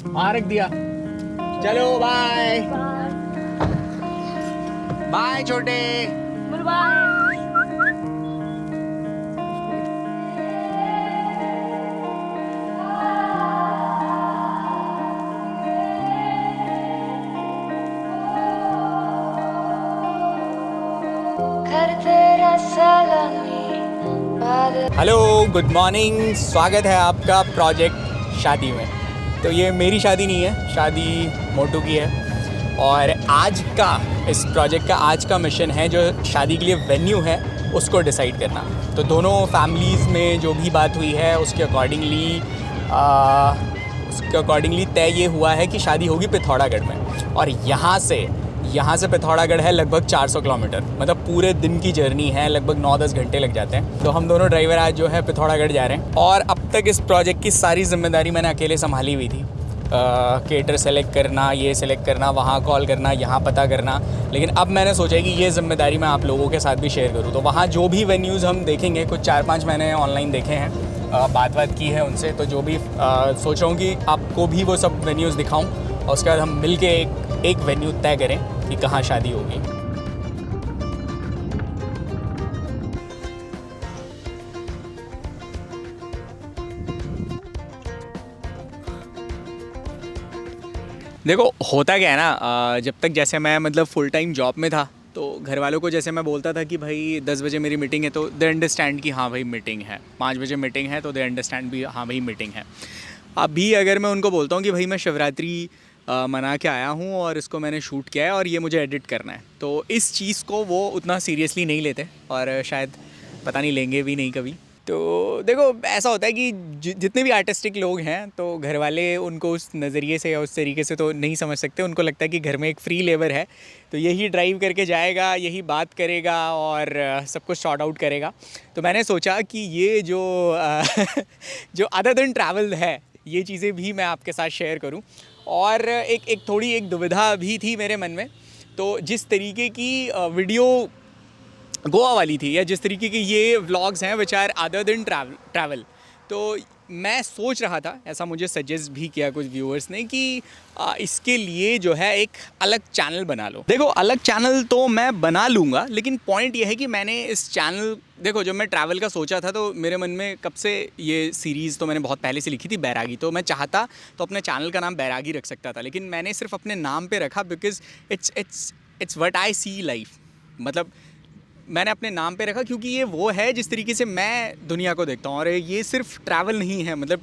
वहाँ रख दिया। चलो बाय बाय छोटे। हेलो गुड मॉर्निंग, स्वागत है आपका प्रोजेक्ट शादी में। तो ये मेरी शादी नहीं है, शादी मोटू की है। और आज का इस प्रोजेक्ट का आज का मिशन है जो शादी के लिए वेन्यू है उसको डिसाइड करना। तो दोनों फैमिलीज़ में जो भी बात हुई है उसके अकॉर्डिंगली तय ये हुआ है कि शादी होगी पिथौरागढ़ में। और यहाँ से पिथौरागढ़ है लगभग 400 किलोमीटर, मतलब पूरे दिन की जर्नी है, लगभग 9-10 घंटे लग जाते हैं। तो हम दोनों ड्राइवर आज जो है पिथौरागढ़ जा रहे हैं। और अब तक इस प्रोजेक्ट की सारी जिम्मेदारी मैंने अकेले संभाली हुई थी। केटर सेलेक्ट करना, ये सेलेक्ट करना, वहाँ कॉल करना, यहाँ पता करना। लेकिन अब मैंने सोचा कि ये ज़िम्मेदारी मैं आप लोगों के साथ भी शेयर करूँ। तो वहाँ जो भी वेन्यूज़ हम देखेंगे, कुछ 4-5 मैंने ऑनलाइन देखे हैं, बात की है उनसे। तो जो भी सोच रहा हूँ कि आपको भी वो सब वेन्यूज़ दिखाऊँ और उसके बाद हम मिल के एक वेन्यू तय करें कि कहाँ शादी होगी। देखो होता क्या है ना, जब तक जैसे मैं मतलब फुल टाइम जॉब में था तो घर वालों को जैसे मैं बोलता था कि भाई 10 बजे मेरी मीटिंग है तो दे अंडरस्टैंड कि हाँ भाई मीटिंग है, 5 बजे मीटिंग है तो दे अंडरस्टैंड भी हाँ भाई मीटिंग है। अभी अगर मैं उनको बोलता हूँ कि भाई मैं शिवरात्रि मना के आया हूँ और इसको मैंने शूट किया है और ये मुझे एडिट करना है, तो इस चीज़ को वो उतना सीरियसली नहीं लेते और शायद पता नहीं लेंगे भी नहीं कभी। तो देखो ऐसा होता है कि जितने भी आर्टिस्टिक लोग हैं तो घर वाले उनको उस नज़रिए से या उस तरीके से तो नहीं समझ सकते। उनको लगता है कि घर में एक फ्री लेबर है तो यही ड्राइव करके जाएगा, यही बात करेगा और सब कुछ सॉर्ट आउट करेगा। तो मैंने सोचा कि ये जो जो अदर देन ट्रैवल है ये चीज़ें भी मैं आपके साथ शेयर करूं। और एक थोड़ी एक दुविधा भी थी मेरे मन में। तो जिस तरीके की वीडियो गोवा वाली थी या जिस तरीके के ये व्लॉग्स हैं which are other than travel, तो मैं सोच रहा था, ऐसा मुझे सजेस्ट भी किया कुछ व्यूअर्स ने कि इसके लिए जो है एक अलग चैनल बना लो। देखो अलग चैनल तो मैं बना लूँगा, लेकिन पॉइंट ये है कि मैंने इस चैनल, देखो जब मैं ट्रैवल का सोचा था तो मेरे मन में कब से ये सीरीज़ तो मैंने बहुत पहले से लिखी थी, बैरागी। तो मैं चाहता तो अपने चैनल का नाम बैरागी रख सकता था, लेकिन मैंने सिर्फ अपने नाम पे रखा because it's what I see life. मतलब मैंने अपने नाम पे रखा क्योंकि ये वो है जिस तरीके से मैं दुनिया को देखता हूँ। और ये सिर्फ ट्रैवल नहीं है, मतलब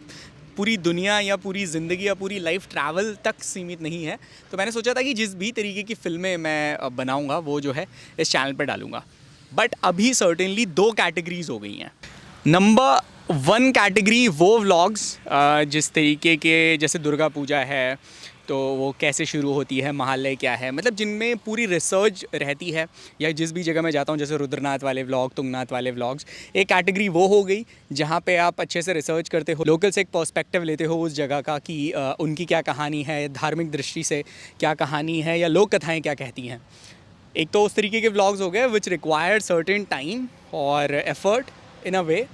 पूरी दुनिया या पूरी ज़िंदगी या पूरी लाइफ ट्रैवल तक सीमित नहीं है। तो मैंने सोचा था कि जिस भी तरीके की फ़िल्में मैं बनाऊँगा वो जो है इस चैनल पे डालूँगा। बट अभी सर्टेनली 2 कैटेगरीज़ हो गई हैं। नंबर 1 कैटेगरी वो व्लॉग्स जिस तरीके के, जैसे दुर्गा पूजा है तो वो कैसे शुरू होती है, महालय क्या है, मतलब जिनमें पूरी रिसर्च रहती है, या जिस भी जगह मैं जाता हूँ जैसे रुद्रनाथ वाले व्लॉग, तुंगनाथ वाले व्लॉग्स। एक कैटेगरी वो हो गई जहाँ पे आप अच्छे से रिसर्च करते हो, लोकल से एक पर्सपेक्टिव लेते हो उस जगह का कि उनकी क्या कहानी है, धार्मिक दृष्टि से क्या कहानी है, या लोक कथाएँ क्या कहती हैं। एक तो उस तरीके के व्लॉग्स हो गए विच रिक्वायर सर्टेन टाइम और एफर्ट इन अ वे,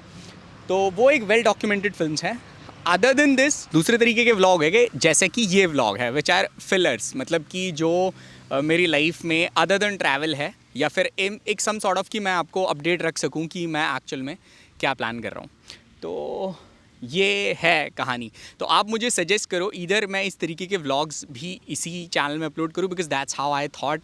तो वो एक वेल डॉक्यूमेंटेड फिल्म्स हैं। अदर देन दिस दूसरे तरीके के व्लॉग है कि जैसे कि ये व्लॉग है विच आर फिलर्स, मतलब कि जो मेरी लाइफ में अदर देन ट्रैवल है, या फिर एक सम सॉर्ट ऑफ कि मैं आपको अपडेट रख सकूं कि मैं एक्चुअल में क्या प्लान कर रहा हूं। तो ये है कहानी। तो आप मुझे सजेस्ट करो, इधर मैं इस तरीके के व्लॉग्स भी इसी चैनल में अपलोड करूं because that's how I thought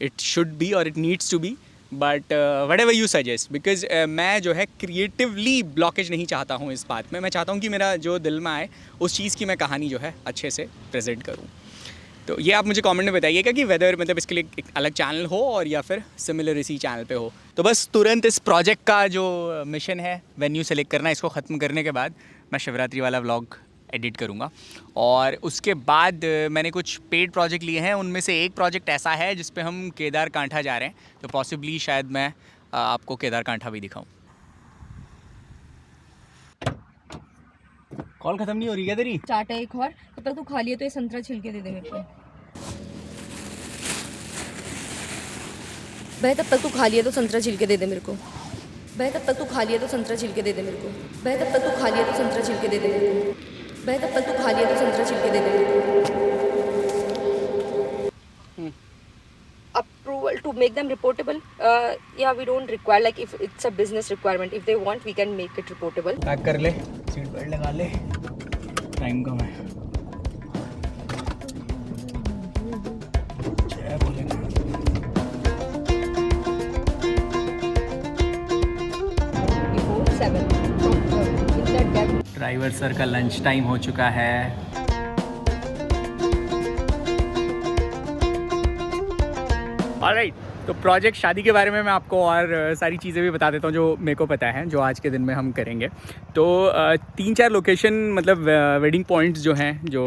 it should be और it needs to be. But whatever you suggest, because मैं जो है क्रिएटिवली ब्लॉकेज नहीं चाहता हूँ इस बात में। मैं चाहता हूँ कि मेरा जो दिल में आए उस चीज़ की मैं कहानी जो है अच्छे से प्रेजेंट करूँ। तो ये आप मुझे कमेंट में बताइएगा कि वेदर मतलब इसके लिए एक अलग चैनल हो और या फिर सिमिलर इसी चैनल पे हो। तो बस तुरंत इस प्रोजेक्ट का जो मिशन है वेन्यू सेलेक्ट करना, इसको ख़त्म करने के बाद मैं शिवरात्रि वाला व्लॉग एडिट करूँगा। और उसके बाद मैंने कुछ पेड प्रोजेक्ट लिए हैं, उनमें से एक प्रोजेक्ट ऐसा है जिस पे हम केदार कांठा जा रहे हैं। तो पॉसिबली शायद मैं आपको केदार कांठा भी दिखाऊँ। कॉल खत्म नहीं हो रही क्या तेरी? चाट है एक और, तब तक तू खा लिया तो ये संतरा छिलके दे दे मेरे को। भाई तब तक तू खा लिया तो संतरा छिलके दे दे मेरे को। भाई तब तक तू खा लिया तो संतरा छिलके दे दे मेरे को। भाई तब तक तू खा लिया तो संतरा छिलके दे दे मेरे को। भाई तब तक तू खा लिया तो संतरा छिलके दे दे मेरे को। Approval to make them reportable. Yeah, we don't require, like if it's a business requirement, if they want, we can make it reportable. Pack कर ले, सीट बेल्ट लगा ले, टाइम कम है। जय भोलेनाथ। ड्राइवर सर का लंच टाइम हो चुका है। ऑलराइट, तो प्रोजेक्ट शादी के बारे में मैं आपको और सारी चीज़ें भी बता देता हूँ जो मेरे को पता है, जो आज के दिन में हम करेंगे। तो 3-4 लोकेशन, मतलब वेडिंग पॉइंट्स जो हैं, जो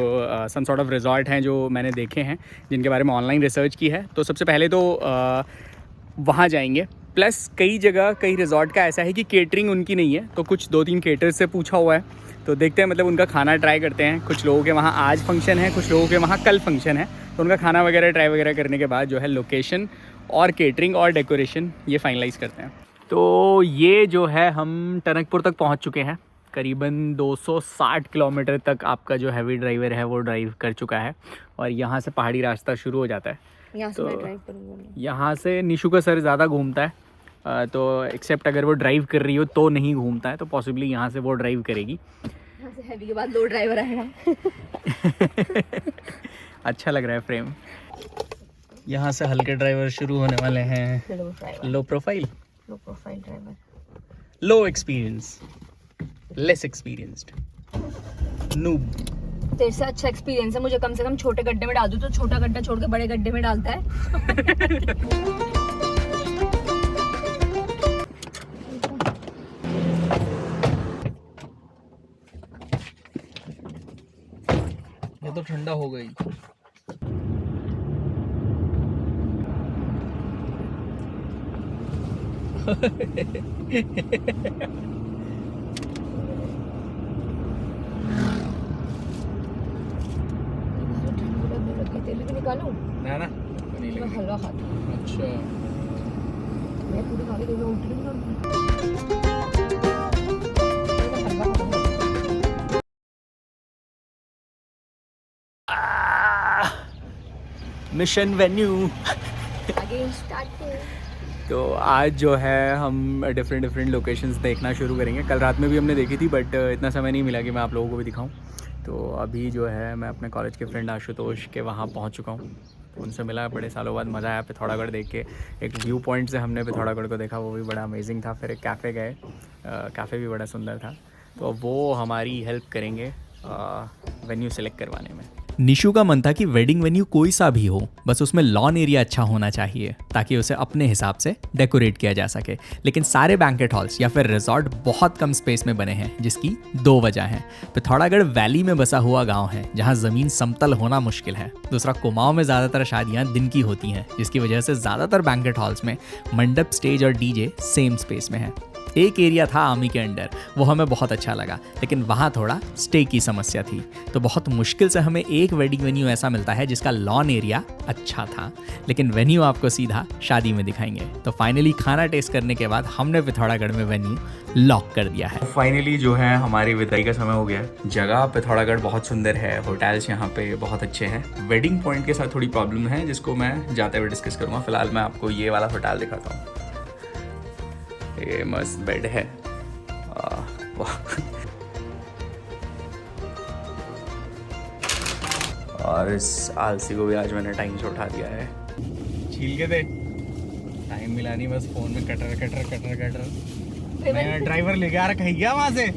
सम सॉर्ट ऑफ रिजॉर्ट हैं जो मैंने देखे हैं, जिनके बारे में ऑनलाइन रिसर्च की है। तो सबसे पहले तो वहाँ जाएंगे। प्लस कई जगह, कई रिजॉर्ट का ऐसा है कि केटरिंग उनकी नहीं है, तो कुछ 2-3 केटर्स से पूछा हुआ है, तो देखते हैं, मतलब उनका खाना ट्राई करते हैं। कुछ लोगों के वहाँ आज फंक्शन है, कुछ लोगों के वहाँ कल फंक्शन है, तो उनका खाना वगैरह ट्राई वगैरह करने के बाद जो है लोकेशन और केटरिंग और डेकोरेशन ये फाइनलाइज़ करते हैं। तो ये जो है हम टनकपुर तक पहुँच चुके हैं। करीबन 260 किलोमीटर तक आपका जो हैवी ड्राइवर है वो ड्राइव कर चुका है, और यहाँ से पहाड़ी रास्ता शुरू हो जाता है। यहाँ से मैं ड्राइव करूँगा। यहाँ से निशु का सर ज़्यादा घूमता है, तो एक्सेप्ट अगर वो ड्राइव कर रही हो तो नहीं घूमता है, तो पॉसिबली यहाँ से वो ड्राइव करेगी। यहाँ से हैवी के बाद लो ड्राइवर आएगा। अच्छा लग रहा है फ्रेम। यहाँ से हल्के ड्राइवर शुरू होने वाले हैं। लो प्रोफाइल ड्राइवर, लो एक्सपीरियंस, लेस एक्सपीरियंस्ड, नूब। तेरे से अच्छा एक्सपीरियंस है मुझे, कम से कम छोटे गड्ढे में डाल दूँ, तो छोटा गड्ढा छोड़ के बड़े गड्ढे में डालता है। ये तो ठंडा हो गई। तेल भी निकालूं? ना नहीं मैं हलवा खाती हूँ। अच्छा, मैं पूरी खा के उल्टी नहीं करूँगी। Mission venue. Again start. तो आज जो है हम डिफरेंट लोकेशंस देखना शुरू करेंगे। कल रात में भी हमने देखी थी, बट इतना समय नहीं मिला कि मैं आप लोगों को भी दिखाऊं। तो अभी जो है मैं अपने कॉलेज के फ्रेंड आशुतोष के वहाँ पहुँच चुका हूँ। तो उनसे मिला, बड़े सालों बाद मज़ा आया पिथौरागढ़ देख के। एक व्यू पॉइंट से हमने पिथौरागढ़ को देखा, वो भी बड़ा अमेजिंग था। फिर एक कैफ़े गए, कैफ़े भी बड़ा सुंदर था। तो वो हमारी हेल्प करेंगे वेन्यू सेलेक्ट करवाने में। निशु का मन था कि वेडिंग वेन्यू कोई सा भी हो, बस उसमें लॉन एरिया अच्छा होना चाहिए ताकि उसे अपने हिसाब से डेकोरेट किया जा सके। लेकिन सारे बैंकेट हॉल्स या फिर रिजॉर्ट बहुत कम स्पेस में बने हैं, जिसकी 2 वजह हैं। पिथौरागढ़ वैली में बसा हुआ गांव है जहां ज़मीन समतल होना मुश्किल है। दूसरा, कुमाऊं में ज़्यादातर शादियां दिन की होती हैं, जिसकी वजह से ज़्यादातर बैंकेट हॉल्स में मंडप, स्टेज और डीजे सेम स्पेस में है। एक एरिया था आर्मी के अंडर, वो हमें बहुत अच्छा लगा, लेकिन वहाँ थोड़ा स्टे की समस्या थी। तो बहुत मुश्किल से हमें एक वेडिंग वेन्यू ऐसा मिलता है जिसका लॉन एरिया अच्छा था, लेकिन वेन्यू आपको सीधा शादी में दिखाएंगे। तो फाइनली खाना टेस्ट करने के बाद हमने पिथौरागढ़ में वेन्यू लॉक कर दिया है। फाइनली जो है हमारी विदाई का समय हो गया। जगह पिथौरागढ़ बहुत सुंदर है, होटल्स यहाँ पे बहुत अच्छे हैं। वेडिंग पॉइंट के साथ थोड़ी प्रॉब्लम है, जिसको मैं जाते हुए डिस्कस करूँगा। फिलहाल मैं आपको ये वाला होटल दिखाता हूँ। ये मस्त बेड है। और इस आलसी को भी आज मैंने टाइम से उठा दिया है। छील के दे, टाइम मिला नहीं, बस फोन में कटर। मैं ड्राइवर लेके आ रहा, कहीं गया वहां से।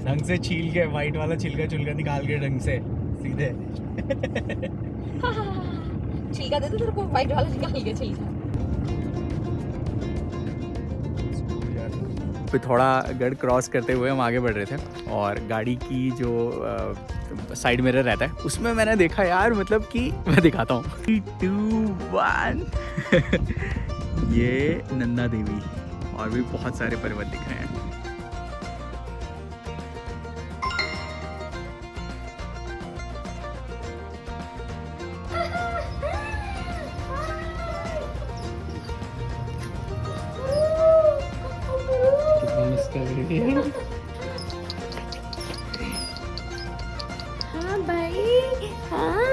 ढंग से छील के, वाइट वाला छिलका निकाल के ढंग से सीधे। छिलका दे दो तेरे को, वाइट वाला निकाल के छिलका। पिथौरागढ़ क्रॉस करते हुए हम आगे बढ़ रहे थे, और गाड़ी की जो साइड मिरर रहता है उसमें मैंने देखा यार, मतलब कि मैं दिखाता हूँ। 3, 2, 1 ये नन्दा देवी, और भी बहुत सारे पर्वत दिख रहे हैं। हाँ भाई हाँ